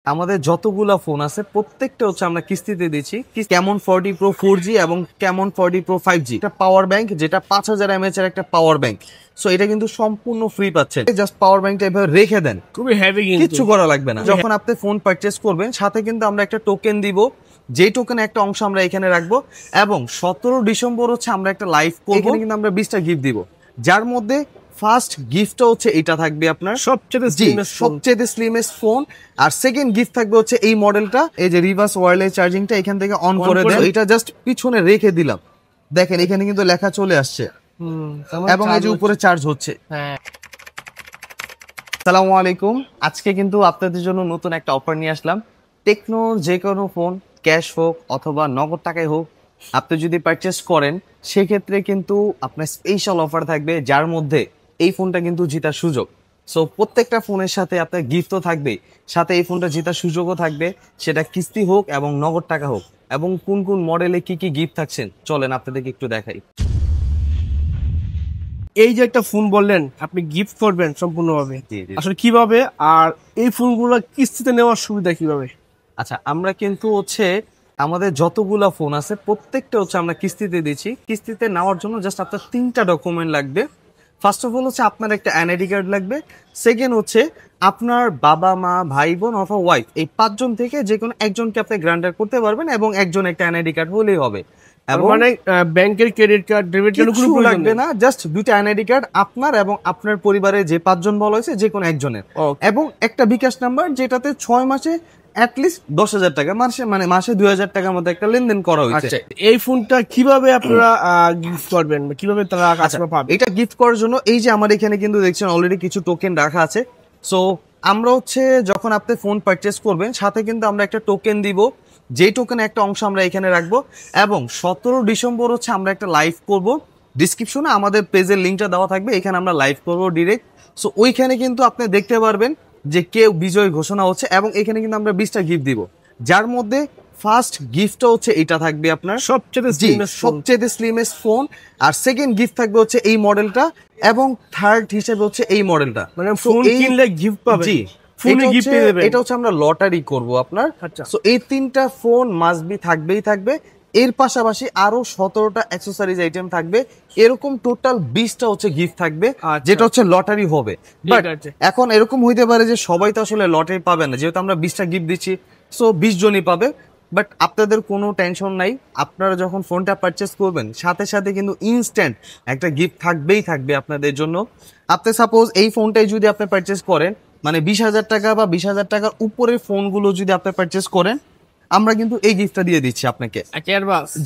আমাদের যতগুলা ফোন আছে প্রত্যেকটা হচ্ছে আমরা কিস্তিতে দিচ্ছি। ক্যামন 40 প্রো 4G এবং ক্যামন 40 প্রো 5G একটা পাওয়ার ব্যাংক, যেটা 5000 mAh এর একটা পাওয়ার ব্যাংক। সো এটা কিন্তু সম্পূর্ণ ফ্রি পাচ্ছেন। জাস্ট পাওয়ার ব্যাংকটা এভাবে রেখে দেন, খুবই হেভি, কিছু করা লাগবে না। যখন আপনি ফোন পারচেজ করবেন সাথে কিন্তু আমরা একটা টোকেন দিব, যে টোকেনে একটা অংশ আমরা এখানে রাখবো এবং 17 ডিসেম্বর হচ্ছে আমরা একটা লাইভ করব। এখানে কিন্তু আমরা 20টা গিফট দিব, যার মধ্যে ফার্স্ট গিফটটা হচ্ছে এটা থাকবে আপনার সবচেয়ে স্লিমেস্ট ফোন। আর সেকেন্ড গিফট থাকবে হচ্ছে এই মডেলটা, এই যে রিভার্স ওয়্যারলেস চার্জিংটা এখান থেকে অন করে দেন। এটা জাস্ট পিছনে রেখে দিলাম, দেখেন এখানে কিন্তু লেখা চলে আসছে এবং এই যে উপরে চার্জ হচ্ছে। আসসালামু আলাইকুম, আজকে কিন্তু আপনাদের জন্য নতুন একটা অফার নিয়ে আসলাম। টেকনোর যে কোনো ফোন, ক্যাশ হোক অথবা নগদ টাকায় হোক, আপনি যদি পারচেস করেন সেক্ষেত্রে কিন্তু আপনার স্পেশাল অফার থাকবে, যার মধ্যে এই ফোনটা কিন্তু জেতার সুযোগ। সো প্রত্যেকটা ফোনের সাথে আপনার গিফটও থাকবে, সাথে এই ফোনটা জেতার সুযোগও থাকবে, সেটা কিস্তি হোক এবং নগদ টাকা হোক। এবং কোন কোন মডেলে কি কি গিফট থাকছেন চলেন আপনাদেরকে একটু দেখাই। এই যে একটা ফোন বললেন আপনি গিফট করবেন সম্পূর্ণভাবে, আসলে কিভাবে, আর এই ফোনগুলো কিস্তিতে নেওয়ার সুবিধা কিভাবে? আচ্ছা, আমরা কিন্তু হচ্ছে আমাদের যতগুলা ফোন আছে প্রত্যেকটা হচ্ছে আমরা কিস্তিতে দিচ্ছি। কিস্তিতে নেওয়ার জন্য জাস্ট আপনার 3টা ডকুমেন্ট লাগবে। ফার্স্ট অফ অল হচ্ছে আপনার একটা এনআইডি কার্ড লাগবে। সেকেন্ড হচ্ছে আপনার বাবা মা ভাই বোন অথবা ওয়াইফ, এই 5জন থেকে যে কোনো একজনকে আপনি গ্রান্টার করতে পারবেন এবং একজন একটা এনআইডি কার্ড হলেই হবে। এবং মানে ব্যাংকের ক্রেডিট কার্ড, ডেবিট কার্ড কিছু লাগবে না, জাস্ট 2টা এনআইডি কার্ড আপনার এবং আপনার পরিবারের যে 5জন বলা হয়েছে যে কোনো একজনের, এবং একটা বিকাশ নাম্বার যেটাতে 6 মাসে অ্যাটলিস্ট 10,000 টাকা মাসে 2,000 টাকার মধ্যে একটা লেনদেন করা হয়েছে। এই ফোনটা কিভাবে আপনারা গিফট করবেন, কিভাবে তারা কাস্টমার পাবে? এটা গিফট করার জন্য এই যে আমার এখানে কিন্তু দেখছেন অলরেডি কিছু টোকেন রাখা আছে। সো আমরা হচ্ছে যখন আপনি ফোন পারচেস করবেন সাথে কিন্তু আমরা একটা টোকেন দিব, যে টোকেনে একটা অংশ আমরা এখানে রাখবো এবং 17 ডিসেম্বর হচ্ছে আমরা একটা লাইভ করব। ডিসক্রিপশনে আমাদের পেজের লিঙ্কটা দেওয়া থাকবে, এখানে আমরা লাইভ করবো ডিরেক্ট। সো ওইখানে কিন্তু আপনি দেখতে পারবেন যে কেউ বিজয় ঘোষণা হচ্ছে এবং এখানে কিন্তু আমরা 20টা গিফট দিব, যার মধ্যে ফার্স্ট গিফটটা হচ্ছে এটা থাকবে আপনার সবচেয়ে স্লিমেস্ট ফোন। আর সেকেন্ড গিফট থাকবে হচ্ছে এই মডেলটা এবং থার্ড হিসেবে হচ্ছে এই মডেলটা। মানে ফোন কিনলে গিফট পাবে। জি, এটা হচ্ছে আমরা লটারি করব আপনার। সো এই 3টা ফোন মাস্ট বি থাকবে। এর পাশাপাশি আরো 17টা অ্যাকসেসরিজ আইটেম থাকবে। এরকম টোটাল 20টা হচ্ছে গিফট থাকবে, যেটা হচ্ছে লটারি হবে। বাট এখন এরকম হইতে পারে যে সবাই তো আসলে লটারি পাবে না, যেহেতু আমরা 20টা গিফট দিচ্ছি সো 20 জনই পাবে। বাট আপনাদের কোনো টেনশন নাই, আপনারা যখন ফোনটা পারচেস করবেন সাথে সাথে কিন্তু ইনস্ট্যান্ট একটা গিফট থাকবে আপনাদের জন্য। আপনি সাপোজ এই ফোনটাই যদি আপনি পারচেস করেন, মানে 20,000 টাকা বা 20,000 টাকার উপরের ফোনগুলো যদি আপনি পারচেস করেন, আমরা কিন্তু এই গিফটটা দিয়ে দিচ্ছি আপনাকে,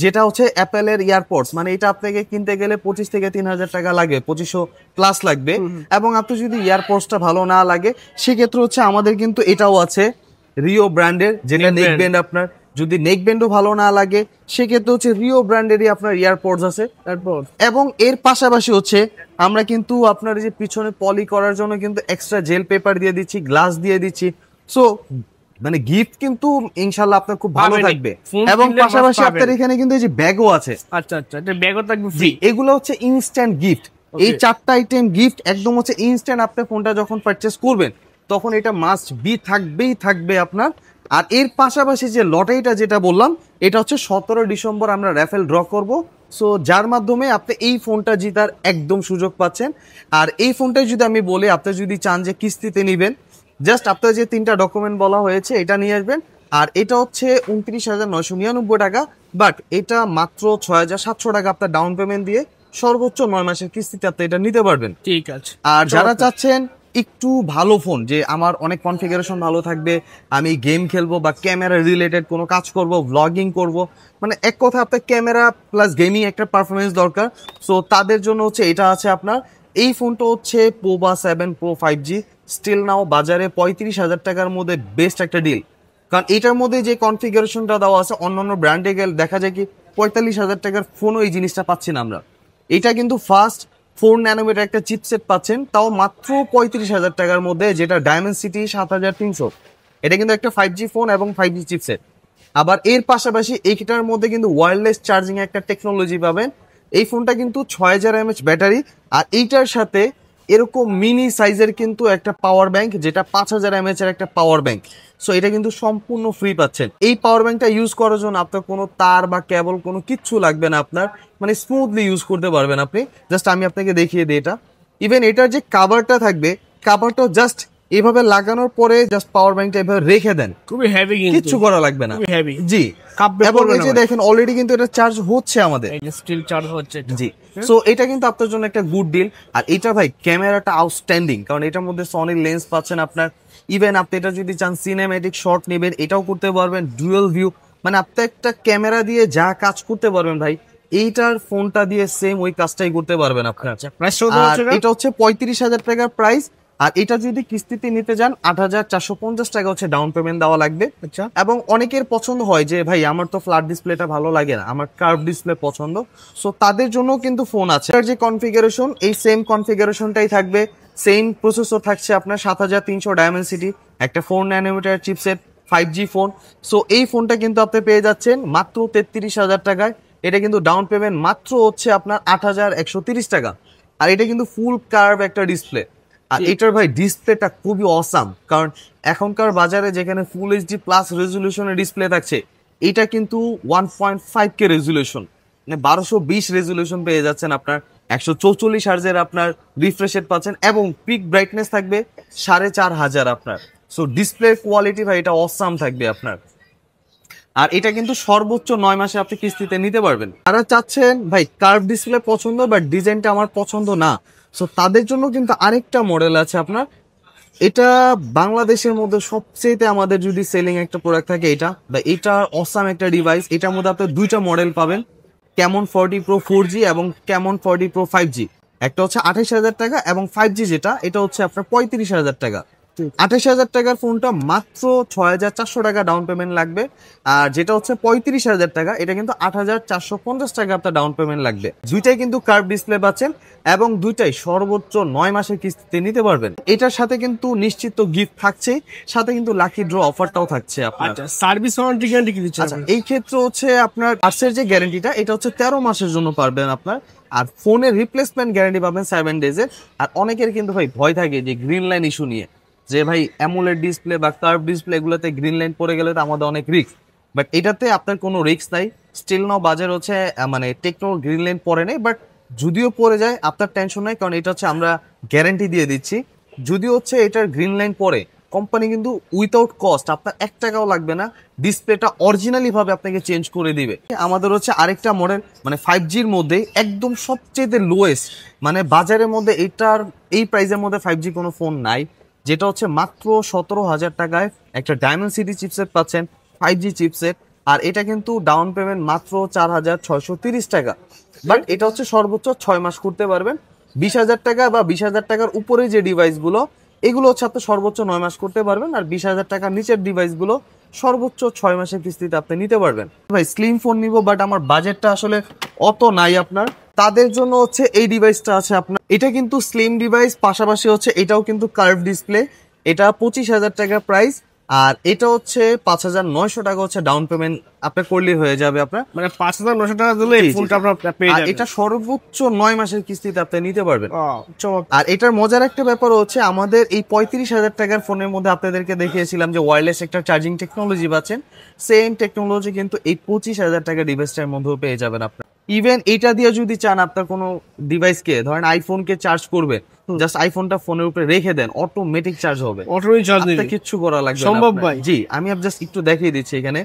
যেটা হচ্ছে অ্যাপেলের ইয়ারপডস। মানে এটা আপনাকে কিনতে গেলে 25 থেকে 3,000 টাকা লাগবে, 2500 প্লাস লাগবে। এবং আপনি যদি ইয়ারপডসটা ভালো না লাগে সেক্ষেত্রে হচ্ছে আমাদের কিন্তু এটাও আছে রিও ব্র্যান্ডের, যেটা নেক ব্যান্ড। আপনার যদি নেক ব্যান্ডও ভালো না লাগে সেক্ষেত্রে হচ্ছে রিও ব্র্যান্ডেরই আপনার ইয়ারপডস আছে। এবং এর পাশাপাশি হচ্ছে আমরা কিন্তু আপনার যে পিছনে পলি করার জন্য কিন্তু এক্সট্রা জেল পেপার দিয়ে দিচ্ছি, গ্লাস দিয়ে দিচ্ছি। সো মানে গিফট কিন্তু ইনশাআল্লাহ আপনার খুব ভালো থাকবে। এবং পাশাপাশি আপনার এখানে কিন্তু এই যে ব্যাগও আছে। আচ্ছা, এটা ব্যাগও থাকবে ফ্রি। এগুলো হচ্ছে ইনস্ট্যান্ট গিফট। এই 4টা আইটেম গিফট একদম হচ্ছে ইনস্ট্যান্ট। আপনি ফোনটা যখন পারচেস করবেন তখন এটা মাস্ট বি থাকবে আপনার। আর এর পাশাপাশি যে লটারিটা যেটা বললাম, এটা হচ্ছে 17 ডিসেম্বর আমরা র্যাফেল ড্র করব। সো যার মাধ্যমে আপনি এই ফোনটা জেতার একদম সুযোগ পাচ্ছেন। আর এই ফোনটাই যদি আমি বলি, আপনি যদি চান যে কিস্তিতে নেবেন, জাস্ট আপনার যে 3টা ডকুমেন্ট বলা হয়েছে এটা নিয়ে আসবেন। আর এটা হচ্ছে 29,999 টাকা। বাট এটা মাত্র 6,700 টাকা আপনার ডাউন পেমেন্ট দিয়ে সর্বোচ্চ 9 মাসের কিস্তিতে আপনি এটা নিতে পারবেন। ঠিক আছে। আর যারা চাচ্ছেন একটু ভালো ফোন, যে আমার অনেক কনফিগারেশন ভালো থাকবে, আমি গেম খেলবো বা ক্যামেরা রিলেটেড কোনো কাজ করব, ব্লগিং করব, মানে এক কথা আপনার ক্যামেরা প্লাস গেমিং একটা পারফরমেন্স দরকার, সো তাদের জন্য হচ্ছে এটা আছে আপনার। এই ফোনটা হচ্ছে Pova 7 pro 5G, still now বাজারে 35,000 টাকার মধ্যে বেস্ট একটা ডিল। কারণ এটার মধ্যে যে কনফিগারেশনটা দেওয়া আছে অন্যান্য ব্র্যান্ডে গেলে দেখা যায় কি 45,000 টাকার ফোনও এই জিনিসটা পাচ্ছি না আমরা। এটা কিন্তু ফার্স্ট 4 ন্যানোমিটার একটা চিপসেট পাচ্ছেন, তাও মাত্র 35,000 টাকার মধ্যে, যেটা ডায়মেনসিটি 7300। এটা কিন্তু একটা 5G ফোন এবং 5G চিপসেট। আবার এর পাশাপাশি এইটার মধ্যে কিন্তু ওয়্যারলেস চার্জিং একটা টেকনোলজি পাবেন। এই ফোনটা কিন্তু 6000 mAh ব্যাটারি, আর এইটার সাথে এরকম মিনি সাইজের কিন্তু একটা পাওয়ার ব্যাংক, যেটা 5000 mAh এর একটা পাওয়ার ব্যাংক। সো এটা কিন্তু সম্পূর্ণ ফ্রি পাচ্ছেন। এই পাওয়ার ব্যাংকটা ইউজ করার জন্য আপনার কোনো তার বা কেবল কোনো কিচ্ছু লাগবে না আপনার, মানে স্মুথলি ইউজ করতে পারবেন আপনি। জাস্ট আমি আপনাকে দেখিয়ে দিই এটা। ইভেন এটার যে কাভারটা থাকবে, কাভারটাও জাস্ট এভাবে লাগানোর পরে জাস্ট পাওয়ার ব্যাংকটা এভাবে রেখে দেন, খুবই হেভি, কিন্তু কিচ্ছু করা লাগবে না। খুবই হেভি। জি, কাঁপবে এবং পড়বে এই না যে ভাই। দেখেন অলরেডি কিন্তু এটা চার্জ হচ্ছে আমাদের। এই যে স্টিল চার্জ হচ্ছে এটা। জি, সো এটা কিন্তু আপনার জন্য একটা গুড ডিল। আর এটা ভাই ক্যামেরাটা আউটস্ট্যান্ডিং, কারণ এটার মধ্যে সনির লেন্স পাচ্ছেন আপনার। ইভেন আপনি এটা যদি চান সিনেম্যাটিক শট নেবেন, এটাও করতে পারবেন। ডুয়াল ভিউ, মানে আপনি একটা ক্যামেরা দিয়ে যা কাজ করতে পারবেন ভাই, এইটার ফোনটা দিয়ে সেম ওই কাজটাই করতে পারবেন আপনার। প্রাইস আর এটা হচ্ছে 35,000 টাকার প্রাইস। আর এটা যদি কিস্তিতে নিতে যান 8,450 টাকা হচ্ছে ডাউন পেমেন্ট দেওয়া লাগবে। আচ্ছা। এবং অনেকের পছন্দ হয় যে ভাই আমার তো ফ্ল্যাট ডিসপ্লেটা ভালো লাগে না, আমার কার্ভ ডিসপ্লে পছন্দ। সো তাদের জন্য কিন্তু ফোন আছে। এটার যে কনফিগারেশন, এই সেম কনফিগারেশনটাই থাকবে। সেম প্রসেসর থাকছে আপনার 7300 ডায়মেনসিটি, একটা 4 nanometre chipset, 5G phone. So এই ফোনটা কিন্তু আপনি পেয়ে যাচ্ছেন মাত্র 33,000 টাকায়। এটা কিন্তু ডাউন পেমেন্ট মাত্র হচ্ছে আপনার 8,130 টাকা। আর এটা কিন্তু ফুল কার্ভ একটা ডিসপ্লে। আর এটার ভাই ডিসপ্লেটা খুবই অসাম, কারণ এখনকার বাজারে যেখানে ফুল এইচডি প্লাস রেজুলেশনের ডিসপ্লে থাকছে, এটা কিন্তু 1.5K রেজুলেশন, মানে 1220 রেজুলেশন পেয়ে যাচ্ছেন আপনার। 144 হার্জের আপনার রিফ্রেশ রেট পাচ্ছেন, এবং পিক ব্রাইটনেস থাকবে 4500 আপনার। সো ডিসপ্লে কোয়ালিটি ভাই এটা অসাম থাকবে আপনার। আর এটা কিন্তু সর্বোচ্চ 9 মাসে আপনি কিস্তিতে নিতে পারবেন। তারা চাচ্ছেন ভাই কার্ভ ডিসপ্লে পছন্দ, বাট ডিজাইনটা আমার পছন্দ না, সো তাদের জন্য কিন্তু আরেকটা মডেল আছে আপনার। এটা বাংলাদেশের মধ্যে সবচেয়ে আমাদের যদি সেলিং একটা প্রোডাক্ট থাকে এটা, বা এটা অসাম একটা ডিভাইস। এটার মধ্যে আপনি দুইটা মডেল পাবেন, ক্যামন 40 প্রো 4G এবং ক্যামন 40 প্রো 5G। একটা হচ্ছে 28,000 টাকা, এবং 5G যেটা এটা হচ্ছে আপনার 35,000 টাকা। 28,000 টাকার ফোনটা মাত্র 6,400 টাকা ডাউন পেমেন্ট লাগবে। আর যেটা হচ্ছে 35,000 টাকা, এটা কিন্তু 8,450 টাকা আপনার ডাউন পেমেন্ট লাগবে। দুইটাই কিন্তু কার্ভ ডিসপ্লে পাচ্ছেন, এবং দুইটাই সর্বোচ্চ 9 মাসের কিস্তিতে নিতে পারবেন। এটার সাথে কিন্তু নিশ্চিত গিফট থাকছে, সাথে কিন্তু লাকি ড্র অফারটাও থাকছে আপনার। আচ্ছা, সার্ভিস ওয়ারেন্টি গ্যারান্টি কি দিচ্ছেন? আচ্ছা, এই ক্ষেত্রে হচ্ছে আপনার পার্সের যে গ্যারান্টিটা, এটা হচ্ছে 13 মাসের জন্য পারবেন আপনার। আর ফোনের রিপ্লেসমেন্ট গ্যারান্টি পাবেন 7 ডেজের। আর অনেকের কিন্তু ভাই ভয় থাকে যে গ্রিন লাইন ইস্যু নিয়ে, যে ভাই অ্যামোলেড ডিসপ্লে বা কার্ভ ডিসপ্লে এগুলোতে গ্রিন লাইন পড়ে গেলে তো আমাদের অনেক রিস্ক। বাট এটাতে আপনার কোনো রিস্ক নাই। স্টিল নাও বাজার হচ্ছে মানে টেকনো গ্রিন লাইন পড়ে নেই, বাট যদিও পড়ে যায় আপনার টেনশন নাই, কারণ এটা হচ্ছে আমরা গ্যারান্টি দিয়ে দিচ্ছি। যদিও হচ্ছে এটার গ্রিন লাইন পড়ে, কোম্পানি কিন্তু উইথাউট কস্ট আপনার 1 টাকাও লাগবে না, ডিসপ্লেটা অরিজিনালি ভাবে আপনাকে চেঞ্জ করে দিবে। আমাদের হচ্ছে আরেকটা মডেল, মানে 5Gর মধ্যে একদম সবচেয়ে লোয়েস্ট, মানে বাজারের মধ্যে এটার এই প্রাইসের মধ্যে 5G কোনো ফোন নাই, যেটা হচ্ছে মাত্র 17,000 টাকায় একটা ডায়মেনসিটি চিপসেট পাচ্ছেন, 5G চিপসেট। আর এটা কিন্তু ডাউন পেমেন্ট মাত্র 4,630 টাকা। বাট এটা হচ্ছে সর্বোচ্চ 6 মাস করতে পারবেন। 20,000 টাকা বা 20,000 টাকার উপরে যে ডিভাইসগুলো, এগুলো হচ্ছে আপনি সর্বোচ্চ 9 মাস করতে পারবেন। আর 20,000 টাকার নিচের ডিভাইসগুলো সর্বোচ্চ 6 মাসের কিস্তিতে আপনি নিতে পারবেন। ভাই স্লিম ফোন নিব, বাট আমার বাজেটটা আসলে অত নাই আপনার, তাদের জন্য হচ্ছে এই ডিভাইসটা আছে আপনার। এটা কিন্তু স্লিম ডিভাইস, পাশাপাশি হচ্ছে এটাও কিন্তু কার্ভ ডিসপ্লে। এটা 25,000 টাকা প্রাইস। আর এটা হচ্ছে 5,900 টাকা হচ্ছে ডাউন পেমেন্ট আপনি করলেই হয়ে যাবে আপনার। মানে 5,900 টাকা দিলে এই ফোনটা আপনার পেয়ে আর যাবেন। এটা সর্বোচ্চ 9 মাসের কিস্তিতে আপনি নিতে পারবেন। চমৎকার। আর এটার মজার একটা ব্যাপার হচ্ছে আমাদের এই 35,000 টাকার ফোনের মধ্যে আপনাদেরকে দেখিয়েছিলাম যে ওয়্যারলেস একটা চার্জিং টেকনোলজি পাচ্ছেন, সেম টেকনোলজি কিন্তু এই 25,000 টাকা ডিভাইসটার মধ্যেও পেয়ে যাবেন আপনার। ইভেন এটা দিয়ে যদি চান আপনার কোনো ডিভাইসকে, ধরেন আইফোনকে চার্জ করবে, জাস্ট আইফোনটা ফোনের উপরে রেখে দেন, অটোমেটিক চার্জ হবে, অটোমেটিক চার্জ আপনার নেবে, কিচ্ছু করা লাগবে না সম্ভব আপনার। ভাই? জি, আমি জাস্ট একটু দেখিয়ে দিচ্ছি এখানে।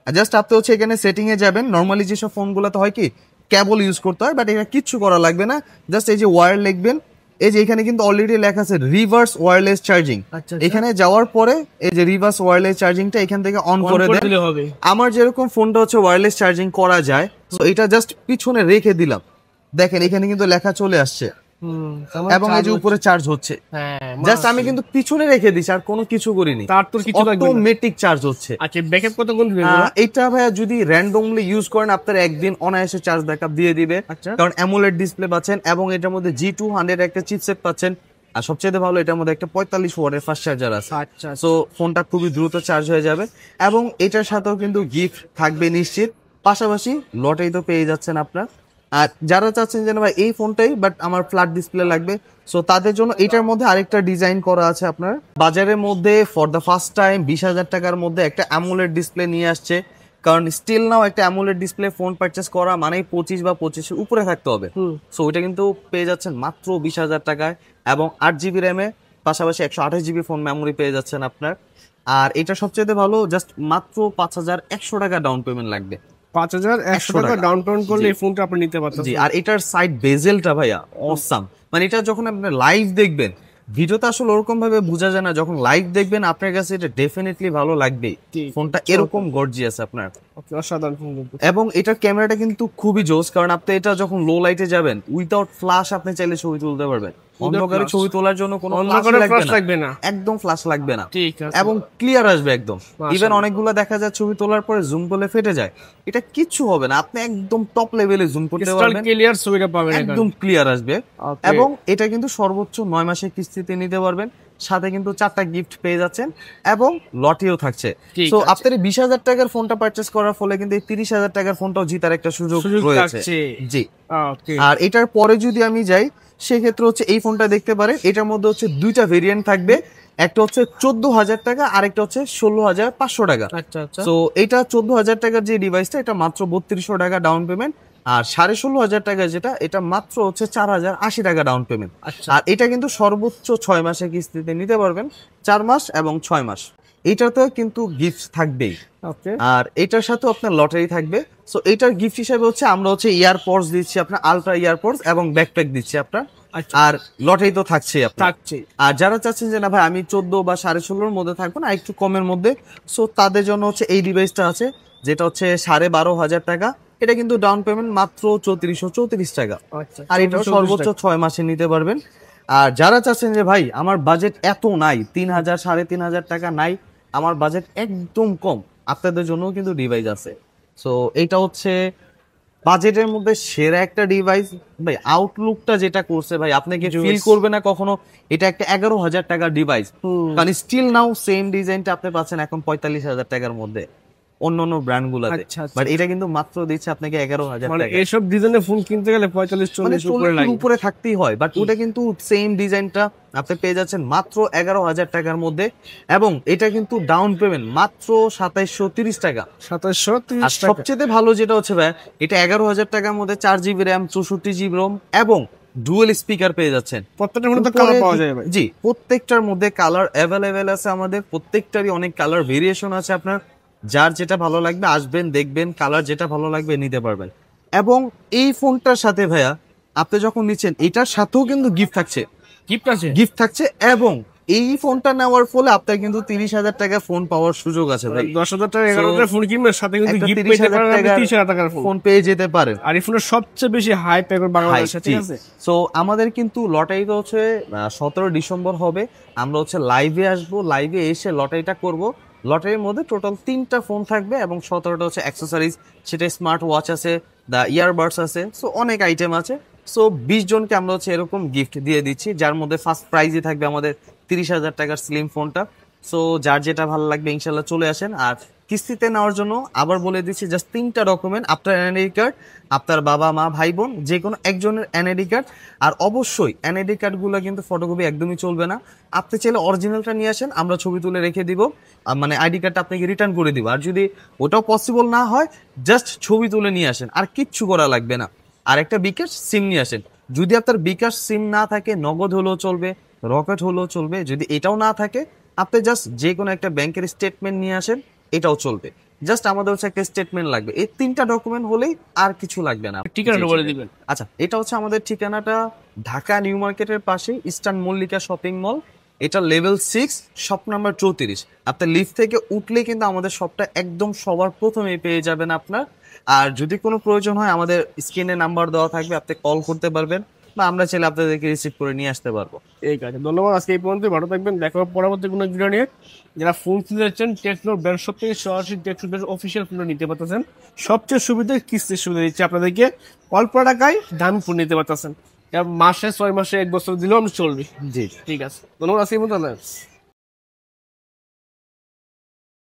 জাস্ট আপনি হচ্ছে এখানে সেটিং এ যাবেন। নরমালি যেসব ফোনগুলোতে হয় কি কেবল ইউজ করতে হয়, বাট এটা কিচ্ছু করা লাগবে না। জাস্ট এই যে ওয়্যার লিখবেন, এই যে এখানে কিন্তু অলরেডি লেখা আছে রিভার্স ওয়্যারলেস চার্জিং। আচ্ছা, এখানে যাওয়ার পরে এই যে রিভার্স ওয়্যারলেস চার্জিংটা এখান থেকে অন করে দেন। দিলে হবে। আমার যেরকম ফোনটা হচ্ছে ওয়্যারলেস চার্জিং করা যায়, তো এটা জাস্ট পিছনে রেখে দিলাম, দেখেন এখানে কিন্তু লেখা চলে আসছে, এবং এই যে উপরে চার্জ হচ্ছে। জাস্ট আমি কিন্তু পিছনে রেখে দিছি, আর কোনো কিছু করিনি, তার তো কিছু লাগবে না। অটোমেটিক চার্জ হচ্ছে। আচ্ছা, ব্যাকআপ কতক্ষণ দিবে? এটা ভাইয়া যদি র্যান্ডমলি ইউজ করেন আপনার একদিন অনায়াসে চার্জ ব্যাকআপ দিয়ে দিবে। আচ্ছা। কারণ অ্যামোলেড ডিসপ্লে পাচ্ছেন, এবং এটার মধ্যে G200 একটা চিপসেট পাচ্ছেন। আর সবচেয়ে ভালো, এটার মধ্যে একটা 45 ওয়াটের ফাস্ট চার্জার আছে। আচ্ছা, সো ফোনটা খুবই দ্রুত চার্জ হয়ে যাবে, এবং এটার সাথেও কিন্তু গিফট থাকবে নিশ্চিত। পাশাপাশি লটারি তো পেয়ে যাচ্ছেন আপনার। আর যারা চাচ্ছেন যে না ভাই এই ফোনটাই বাট আমার ফ্ল্যাট ডিসপ্লে লাগবে, সো তাদের জন্য এটার মধ্যে আরেকটা ডিজাইন করা আছে আপনার। বাজারের মধ্যে ফর দ্য ফার্স্ট টাইম 20,000 টাকার মধ্যে একটা অ্যামোলেড ডিসপ্লে নিয়ে আসছে, কারণ স্টিল নাও একটা অ্যামোলেড ডিসপ্লে ফোন পারচেস করা মানেই 25 বা 25-এর উপরে থাকতে হবে। সো ওইটা কিন্তু পেয়ে যাচ্ছেন মাত্র 20,000 টাকায়, এবং 8 GB র্যামে পাশাপাশি 128 GB ফোন মেমোরি পেয়ে যাচ্ছেন আপনার। আর এটা সবচেয়ে ভালো, জাস্ট মাত্র 5,100 টাকা ডাউন পেমেন্ট লাগবে। 5,100 টাকা ডাউন পেমেন্ট করলে এই ফোনটা আপনি নিতে পারতেন। জি, আর এটার সাইড বেজেলটা ভাইয়া অসাম, মানে এটা যখন আপনি লাইভ দেখবেন, ভিডিওতে আসলে ওরকম ভাবে বোঝা যায় না, যখন লাইভ দেখবেন আপনার কাছে এটা ডেফিনেটলি ভালো লাগবেই। ফোনটা এরকম গর্জিয়াস আপনার, অসাধারণ ফোন। এবং এটার ক্যামেরাটা কিন্তু খুবই জোস, কারণ আপনি এটা যখন লো লাইটে যাবেন উইদাউট ফ্ল্যাশ আপনি চাইলে ছবি তুলতে পারবেন। অন্ধকারে ছবি তোলার জন্য কোনো ফ্ল্যাশ লাগবে না, একদম ফ্ল্যাশ লাগবে না, ঠিক আছে, এবং ক্লিয়ার আসবে একদম। ইভেন অনেকগুলো দেখা যায় ছবি তোলার পরে জুম করলে ফেটে যায়, এটা কিচ্ছু হবে না, আপনি একদম টপ লেভেলে জুম করতে পারবেন, ক্লিয়ার ছবিটা পাবেন, একদম ক্লিয়ার আসবে। এবং এটা কিন্তু সর্বোচ্চ 9 মাসের কিস্তিতে নিতে পারবেন, সাথে কিন্তু 4টা গিফট পেয়ে যাচ্ছেন এবং লটেও থাকছে। সো আপনার 20,000 টাকার ফোনটা পারচেস করার ফলে কিন্তু এই 30,000 টাকার ফোনটাও জিতার একটা সুযোগ রয়েছে। জি, আর এটার পরে যদি আমি যাই সেক্ষেত্রে হচ্ছে এই ফোনটা দেখতে পারেন, এটার মধ্যে হচ্ছে 2টা ভেরিয়েন্ট থাকবে, একটা হচ্ছে 14,000 টাকা আর একটা হচ্ছে 16,500 টাকা। তো এটা 14,000 টাকার যে ডিভাইসটা এটা মাত্র 3200 টাকা ডাউন পেমেন্ট, আর 16,500 টাকা যেটা এটা মাত্র হচ্ছে 4,080 টাকা ডাউন পেমেন্ট। আর এটা কিন্তু সর্বোচ্চ 6 মাসের কিস্তিতে নিতে পারবেন, 4 মাস এবং 6 মাস। এইটাতে কিন্তু গিফট থাকবেই, আর এটার সাথে আপনার লটারি থাকবে। সো এটার গিফট হিসেবে হচ্ছে আমরা হচ্ছে ইয়ারপডস দিচ্ছি আপনার, আলট্রা ইয়ারপডস এবং ব্যাকপ্যাক দিচ্ছি আপনার, আর লটারি তো থাকছেই আপনার। আর যারা চাচ্ছেন যে না ভাই আমি 14 বা 16.5-এর মধ্যে থাকবো না, একটু কমের মধ্যে, সো তাদের জন্য হচ্ছে এই ডিভাইসটা আছে, যেটা হচ্ছে 12,500 টাকা। এটা কিন্তু ডাউন পেমেন্ট মাত্র 3434 টাকা, আর এটা সর্বোচ্চ 6 মাসে নিতে পারবেন। আর যারা চাচ্ছেন যে ভাই আমার বাজেট এত নাই, 3,000 3,500 টাকা নাই, আমার বাজেট একদম কম, আপনাদের জন্য কিন্তু ডিভাইস আছে। সো এটা হচ্ছে বাজেটের মধ্যে সেরা একটা ডিভাইস ভাই। আউটলুকটা যেটা করছে ভাই, আপনাকে ফিল করবে না কখনো এটা একটা 11,000 টাকার ডিভাইস, কারণ স্টিল নাও সেম ডিজাইনটা আপনি পাচ্ছেন এখন 45,000 টাকার মধ্যে অন্যান্য ব্র্যান্ড গুলাতে, বাট এটা কিন্তু মাত্র দিচ্ছে আপনাকে 11,000 টাকা। এইসব ডিজাইনের ফোন কিনতে গেলে 45-40 উপরে থাকতেই হয়, বাট ওটা কিন্তু সেম ডিজাইনটা আপনি পেয়ে যাচ্ছেন মাত্র 11,000 টাকার মধ্যে, এবং এটা কিন্তু ডাউন পেমেন্ট মাত্র 2730 টাকা। 2730 টাকা। সবচেয়ে ভালো যেটা হচ্ছে ভাই, এটা 11,000 টাকার মধ্যে 4 GB র্যাম, 64 GB রোম এবং ডুয়াল স্পিকার পেয়ে যাচ্ছেন। প্রত্যেকটার মধ্যে কালার পাওয়া যায় ভাই? জি, প্রত্যেকটার মধ্যে কালার অ্যাভেলেবেল আছে আমাদের, প্রত্যেকটারই অনেক কালার ভেরিয়েশন আছে। আপনার যার যেটা ভালো লাগবে আসবেন, দেখবেন, কালার যেটা ভালো লাগবে নিতে পারবেন। এবং এই ফোনটার সাথে ভাইয়া আপনি যখন নিচ্ছেন এটার সাথেও কিন্তু গিফট থাকছে, এবং এই ফোনটা নেওয়ার ফলে আপনার কিন্তু 30,000 টাকা ফোন পাওয়ার সুযোগ আছে ভাই। 10,000 টাকা 11,000 ফোন কিনবেন, সাথে কিন্তু গিফট পেতে পারেন, 30,000 টাকার ফোন পেয়ে যেতে পারেন। আর এই ফোনের সবচেয়ে বেশি হাই প্যাক বাংলাদেশে, ঠিক আছে? সো আমাদের কিন্তু লটারিটা হচ্ছে 17 ডিসেম্বর হবে, আমরা হচ্ছে লাইভে আসবো, লাইভে এসে লটারিটা করব। লটারির মধ্যে টোটাল 3টা ফোন থাকবে এবং 17টা হচ্ছে অ্যাক্সেসরিজ, সেটা স্মার্ট ওয়াচ আছে, দা ইয়ারবাডস আছে, সো অনেক আইটেম আছে। সো 20 জনকে আমরা হচ্ছে এরকম গিফট দিয়ে দিচ্ছি, যার মধ্যে ফার্স্ট প্রাইজে থাকবে আমাদের 30,000 টাকার স্লিম ফোনটা। সো যার যেটা ভালো লাগবে ইনশাল্লাহ চলে আসেন। আর কিস্তিতে নেওয়ার জন্য আবার বলে দিচ্ছি, জাস্ট 3টা ডকুমেন্ট, আপনার এনআইডি কার্ড, আপনার বাবা মা ভাই বোন যে কোনো একজনের এনআইডি কার্ড, আর অবশ্যই এনআইডি কার্ডগুলো কিন্তু ফটোকপি একদমই চলবে না। আপনি চাইলে অরিজিনালটা নিয়ে আসেন, আমরা ছবি তুলে রেখে দিব, মানে আইডি কার্ডটা আপনাকে রিটার্ন করে দিব। আর যদি ওটাও পসিবল না হয় জাস্ট ছবি তুলে নিয়ে আসেন, আর কিচ্ছু করা লাগবে না। আর একটা বিকাশ সিম নিয়ে আসেন, যদি আপনার বিকাশ সিম না থাকে নগদ হলেও চলবে, রকেট হলেও চলবে। যদি এটাও না থাকে আপনি জাস্ট যে কোনো একটা ব্যাংকের স্টেটমেন্ট নিয়ে আসেন, এটাও চলবে। জাস্ট আমাদের হচ্ছে একটা স্টেটমেন্ট লাগবে, এই 3টা ডকুমেন্ট হলেই আর কিছু লাগবে না। ঠিকানাটা বলে দিবেন। আচ্ছা, এটা হচ্ছে আমাদের ঠিকানাটা ঢাকা নিউ মার্কেটের পাশে ইস্টার্ন মল্লিকা শপিং মল, এটা লেভেল 6 শপ নাম্বার 34। আপনি লিফট থেকে উঠলে কিন্তু আমাদের শপটা একদম সবার প্রথমেই পেয়ে যাবেন আপনার। আর যদি কোনো প্রয়োজন হয় আমাদের স্ক্রিনে নাম্বার দেওয়া থাকবে, আপনি কল করতে পারবেন, বা আমরা চাইলে আপনাদেরকে রিসিভ করে নিয়ে আসতে পারবো। ঠিক আছে, ধন্যবাদ। আজকে এই পর্যন্ত, ভালো থাকবেন, দেখা হবে পরবর্তী কোনো ভিডিও নিয়ে। যারা ফোন কিনতে যাচ্ছেন টেকনোর ব্র্যান্ড শপ থেকে সরাসরি টেকনোর অফিসিয়াল ফোন নিতে পারতেছেন। সবচেয়ে সুবিধা কিস্তির সুবিধা দিচ্ছে আপনাদেরকে, অল্প টাকায় দামি ফোন নিতে পারতেছেন। মাসে 6 মাসে 1 বছর দিলেও আমি চলবে। জি, ঠিক আছে, ধন্যবাদ। আজকে এই পর্যন্ত।